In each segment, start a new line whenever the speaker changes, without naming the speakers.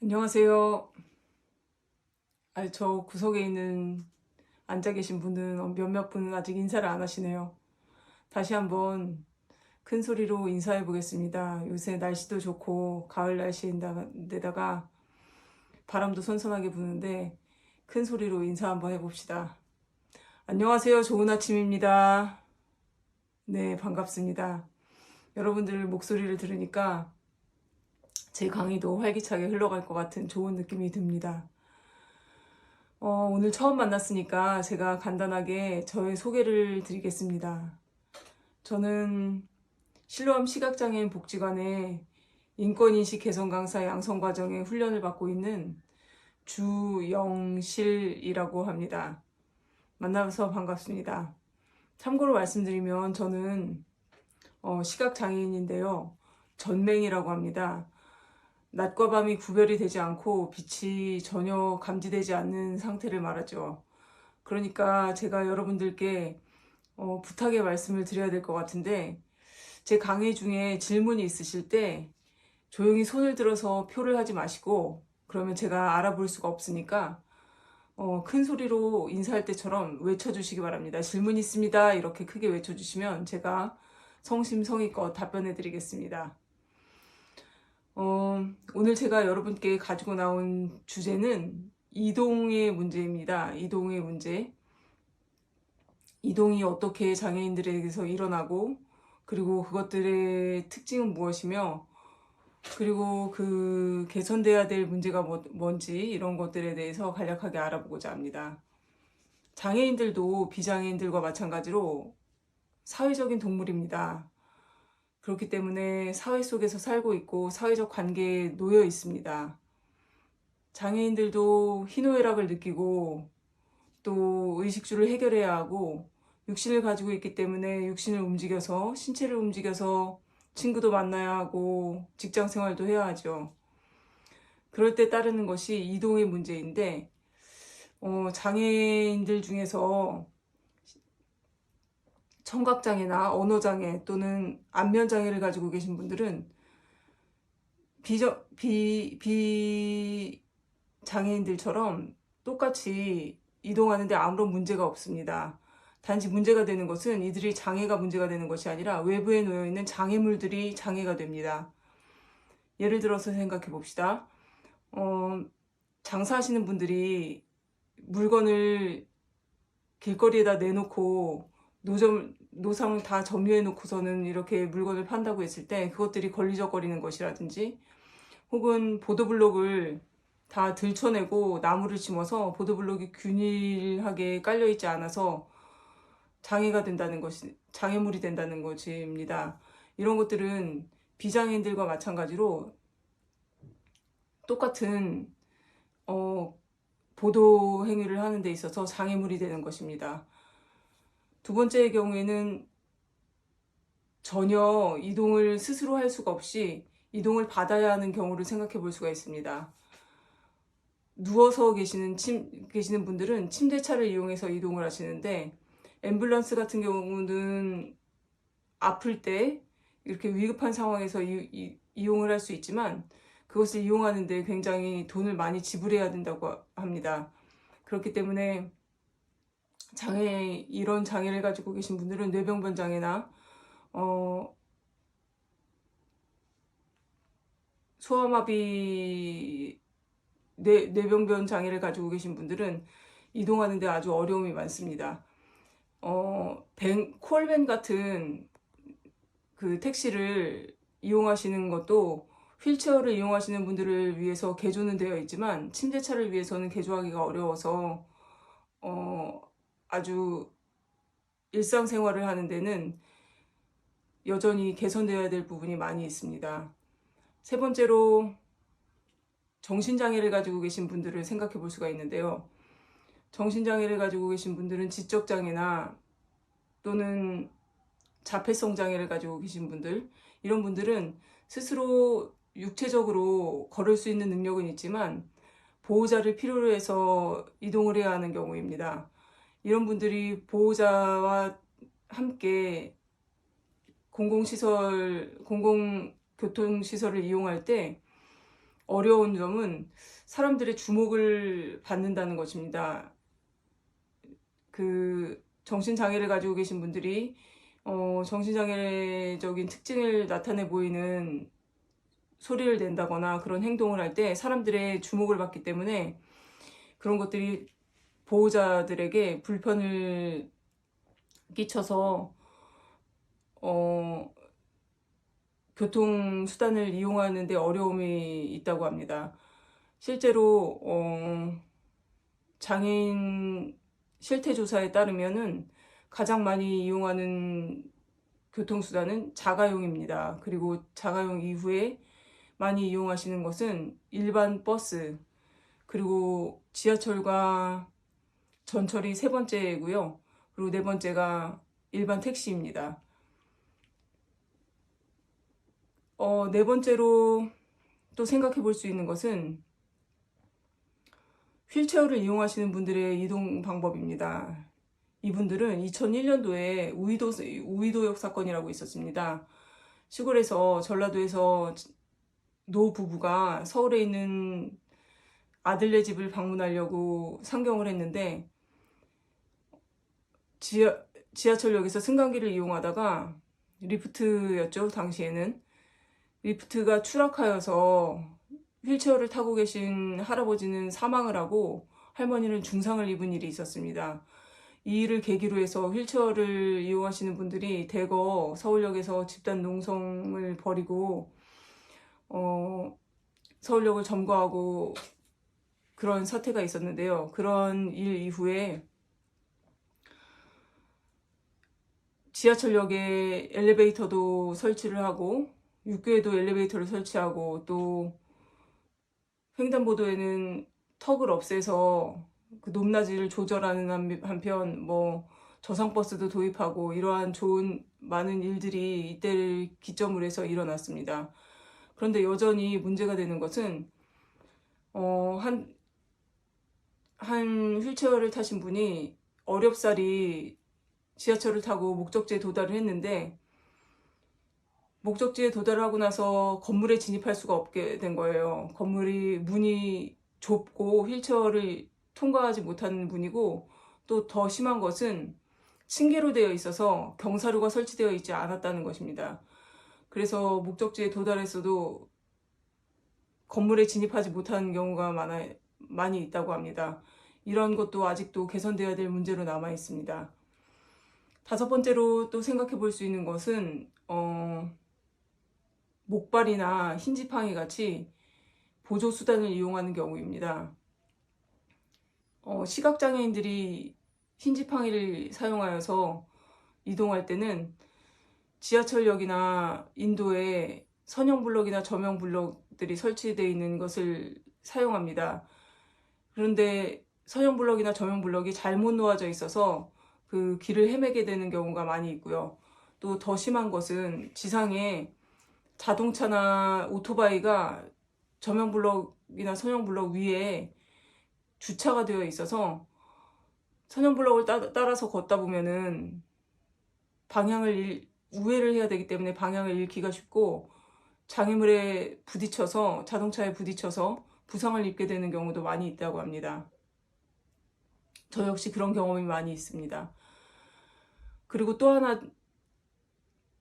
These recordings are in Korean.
안녕하세요. 저 구석에 있는 앉아 계신 분은 몇몇 분은 아직 인사를 안 하시네요. 다시 한번 큰 소리로 인사해 보겠습니다. 요새 날씨도 좋고 가을 날씨인데다가 바람도 선선하게 부는데 큰 소리로 인사 한번 해봅시다. 안녕하세요. 좋은 아침입니다. 네, 반갑습니다. 여러분들 목소리를 들으니까 제 강의도 활기차게 흘러갈 것 같은 좋은 느낌이 듭니다. 오늘 처음 만났으니까 제가 간단하게 저의 소개를 드리겠습니다. 저는 실로암 시각장애인 복지관의 인권인식 개선 강사 양성 과정에 훈련을 받고 있는 주영실이라고 합니다. 만나서 반갑습니다. 참고로 말씀드리면 저는 시각장애인인데요. 전맹이라고 합니다. 낮과 밤이 구별이 되지 않고 빛이 전혀 감지되지 않는 상태를 말하죠. 그러니까 제가 여러분들께 부탁의 말씀을 드려야 될 것 같은데, 제 강의 중에 질문이 있으실 때 조용히 손을 들어서 표를 하지 마시고, 그러면 제가 알아볼 수가 없으니까 큰 소리로 인사할 때처럼 외쳐주시기 바랍니다. 질문 있습니다. 이렇게 크게 외쳐주시면 제가 성심성의껏 답변해 드리겠습니다. 오늘 제가 여러분께 가지고 나온 주제는 이동의 문제입니다. 이동의 문제. 이동이 어떻게 장애인들에게서 일어나고, 그리고 그것들의 특징은 무엇이며, 그리고 그 개선돼야 될 문제가 뭔지 이런 것들에 대해서 간략하게 알아보고자 합니다. 장애인들도 비장애인들과 마찬가지로 사회적인 동물입니다. 그렇기 때문에 사회 속에서 살고 있고 사회적 관계에 놓여 있습니다. 장애인들도 희노애락을 느끼고 또 의식주를 해결해야 하고 육신을 가지고 있기 때문에 육신을 움직여서 신체를 움직여서 친구도 만나야 하고 직장 생활도 해야 하죠. 그럴 때 따르는 것이 이동의 문제인데 장애인들 중에서 청각장애나 언어장애 또는 안면장애를 가지고 계신 분들은 비장애인들처럼 똑같이 이동하는데 아무런 문제가 없습니다. 단지 문제가 되는 것은 이들이 장애가 문제가 되는 것이 아니라 외부에 놓여 있는 장애물들이 장애가 됩니다. 예를 들어서 생각해 봅시다. 장사하시는 분들이 물건을 길거리에다 내놓고 노상 다 점유해 놓고서는 이렇게 물건을 판다고 했을 때 그것들이 걸리적거리는 것이라든지, 혹은 보도블록을 다 들춰내고 나무를 심어서 보도블록이 균일하게 깔려있지 않아서 장애물이 된다는 것입니다. 이런 것들은 비장애인들과 마찬가지로 똑같은 보도 행위를 하는 데 있어서 장애물이 되는 것입니다. 두 번째의 경우에는 전혀 이동을 스스로 할 수가 없이 이동을 받아야 하는 경우를 생각해 볼 수가 있습니다. 누워서 계시는 분들은 침대차를 이용해서 이동을 하시는데, 앰뷸런스 같은 경우는 아플 때 이렇게 위급한 상황에서 이용을 할 수 있지만 그것을 이용하는데 굉장히 돈을 많이 지불해야 된다고 합니다. 그렇기 때문에 이런 장애를 가지고 계신 분들은 뇌병변 장애나 소아마비 뇌병변 장애를 가지고 계신 분들은 이동하는데 아주 어려움이 많습니다. 콜밴 같은 그 택시를 이용하시는 것도 휠체어를 이용하시는 분들을 위해서 개조는 되어 있지만 침대차를 위해서는 개조하기가 어려워서 아주 일상생활을 하는 데는 여전히 개선되어야 될 부분이 많이 있습니다. 세 번째로 정신장애를 가지고 계신 분들을 생각해 볼 수가 있는데요. 정신장애를 가지고 계신 분들은 지적장애나 또는 자폐성 장애를 가지고 계신 분들, 이런 분들은 스스로 육체적으로 걸을 수 있는 능력은 있지만 보호자를 필요로 해서 이동을 해야 하는 경우입니다. 이런 분들이 보호자와 함께 공공교통시설을 이용할 때 어려운 점은 사람들의 주목을 받는다는 것입니다. 그 정신장애를 가지고 계신 분들이 정신장애적인 특징을 나타내 보이는 소리를 낸다거나 그런 행동을 할 때 사람들의 주목을 받기 때문에 그런 것들이 보호자들에게 불편을 끼쳐서 교통수단을 이용하는 데 어려움이 있다고 합니다. 실제로 장애인 실태조사에 따르면은 가장 많이 이용하는 교통수단은 자가용입니다. 그리고 자가용 이후에 많이 이용하시는 것은 일반 버스, 그리고 지하철과 전철이 세 번째고요. 그리고 네 번째가 일반 택시입니다. 네 번째로 또 생각해 볼 수 있는 것은 휠체어를 이용하시는 분들의 이동 방법입니다. 이분들은 2001년도에 우이도역 사건이라고 있었습니다. 시골에서 전라도에서 노 부부가 서울에 있는 아들네 집을 방문하려고 상경을 했는데 지하철역에서 승강기를 이용하다가 리프트였죠. 당시에는 리프트가 추락하여서 휠체어를 타고 계신 할아버지는 사망을 하고 할머니는 중상을 입은 일이 있었습니다. 이 일을 계기로 해서 휠체어를 이용하시는 분들이 대거 서울역에서 집단 농성을 벌이고 서울역을 점거하고 그런 사태가 있었는데요. 그런 일 이후에 지하철역에 엘리베이터도 설치를 하고 육교에도 엘리베이터를 설치하고 또 횡단보도에는 턱을 없애서 그 높낮이를 조절하는 한편 뭐 저상버스도 도입하고 이러한 좋은 많은 일들이 이때를 기점으로 해서 일어났습니다. 그런데 여전히 문제가 되는 것은 한 휠체어를 타신 분이 어렵사리 지하철을 타고 목적지에 도달을 했는데 목적지에 도달하고 나서 건물에 진입할 수가 없게 된 거예요. 건물이 문이 좁고 휠체어를 통과하지 못하는 문이고 또 더 심한 것은 층계로 되어 있어서 경사로가 설치되어 있지 않았다는 것입니다. 그래서 목적지에 도달했어도 건물에 진입하지 못하는 경우가 많이 있다고 합니다. 이런 것도 아직도 개선되어야 될 문제로 남아 있습니다. 다섯 번째로 또 생각해 볼 수 있는 것은 목발이나 흰지팡이 같이 보조수단을 이용하는 경우입니다. 시각장애인들이 흰지팡이를 사용하여서 이동할 때는 지하철역이나 인도에 선형블럭이나 저명블럭들이 설치되어 있는 것을 사용합니다. 그런데 선형블럭이나 저명블럭이 잘못 놓아져 있어서 그 길을 헤매게 되는 경우가 많이 있고요. 또 더 심한 것은 지상에 자동차나 오토바이가 저명블럭이나 선형블럭 위에 주차가 되어 있어서 선형블럭을 따라서 걷다 보면은 우회를 해야 되기 때문에 방향을 잃기가 쉽고 장애물에 부딪혀서 자동차에 부딪혀서 부상을 입게 되는 경우도 많이 있다고 합니다. 저 역시 그런 경험이 많이 있습니다. 그리고 또 하나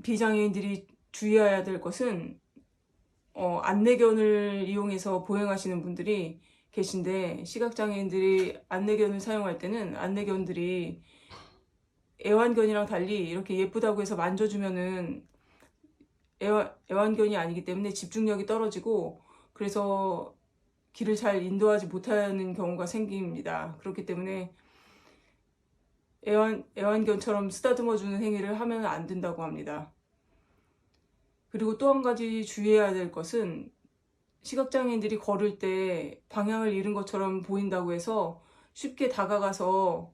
비장애인들이 주의해야 될 것은 안내견을 이용해서 보행하시는 분들이 계신데 시각장애인들이 안내견을 사용할 때는 안내견들이 애완견이랑 달리 이렇게 예쁘다고 해서 만져주면은 애완견이 아니기 때문에 집중력이 떨어지고 그래서 길을 잘 인도하지 못하는 경우가 생깁니다. 그렇기 때문에 애완견처럼 쓰다듬어주는 행위를 하면 안 된다고 합니다. 그리고 또 한 가지 주의해야 될 것은 시각장애인들이 걸을 때 방향을 잃은 것처럼 보인다고 해서 쉽게 다가가서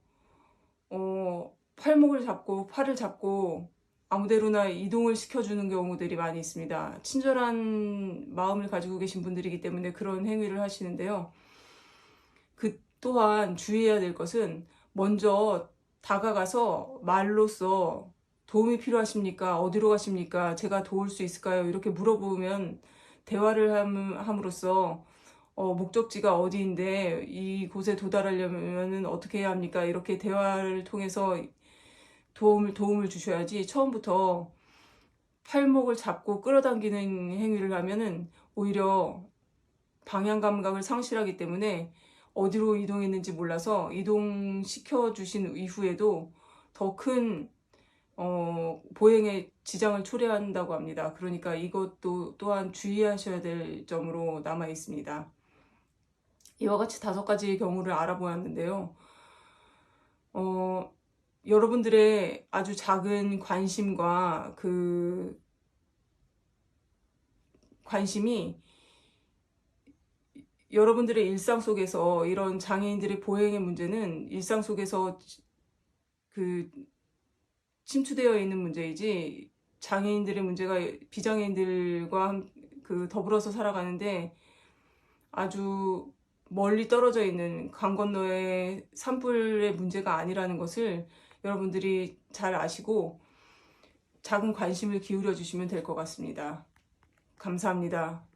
팔목을 잡고 팔을 잡고 아무데로나 이동을 시켜주는 경우들이 많이 있습니다. 친절한 마음을 가지고 계신 분들이기 때문에 그런 행위를 하시는데요. 그 또한 주의해야 될 것은 먼저 다가가서 말로써 도움이 필요하십니까? 어디로 가십니까? 제가 도울 수 있을까요? 이렇게 물어보면 대화를 함으로써 목적지가 어디인데 이곳에 도달하려면 어떻게 해야 합니까? 이렇게 대화를 통해서 도움을 주셔야지, 처음부터 팔목을 잡고 끌어당기는 행위를 하면은 오히려 방향 감각을 상실하기 때문에 어디로 이동했는지 몰라서 이동시켜 주신 이후에도 더 큰 보행에 지장을 초래한다고 합니다. 그러니까 이것도 또한 주의하셔야 될 점으로 남아 있습니다. 이와 같이 5가지의 경우를 알아보았는데요. 여러분들의 아주 작은 관심과 그 관심이 여러분들의 일상 속에서, 이런 장애인들의 보행의 문제는 일상 속에서 그 침투되어 있는 문제이지, 장애인들의 문제가 비장애인들과 더불어서 살아가는데 아주 멀리 떨어져 있는 강 건너의 산불의 문제가 아니라는 것을 여러분들이 잘 아시고 작은 관심을 기울여 주시면 될 것 같습니다. 감사합니다.